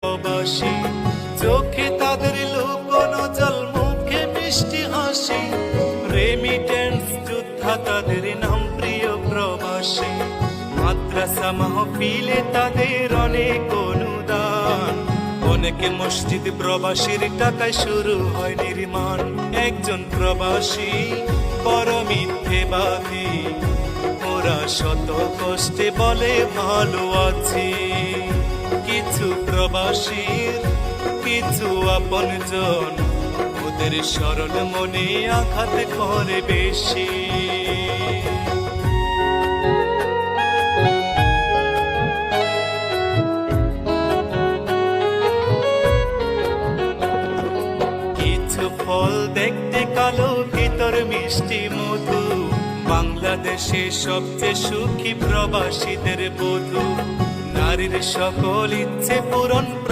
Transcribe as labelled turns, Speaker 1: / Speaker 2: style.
Speaker 1: প্রবাসী, চোখে তাদের লুকোনো জল, মুখে মিষ্টি হাসি, রেমিটেন্স যোদ্ধা তাদের নাম প্রিয় প্রবাসী। মাদ্রাসা মাহফিলে তাদের অনেক অনুদান, অনেকে মসজিদ প্রবাসীর টাকায় শুরু হয় নির্মাণ। একজন প্রবাসী বড় মিথ্যেবাদী, ওরা শত কষ্টে বলে ভালো আছি। কিছু প্রবাসীর কিছু আপনজন, ওদের সরল মনে আঘাত করে বেশি। কিছু ফল দেখতে কালো, ভিতর মিষ্টি মধু, বাংলাদেশে সবচেয়ে সুখী প্রবাসীদের বধূ। নারীর সকল ইচ্ছে পূরণ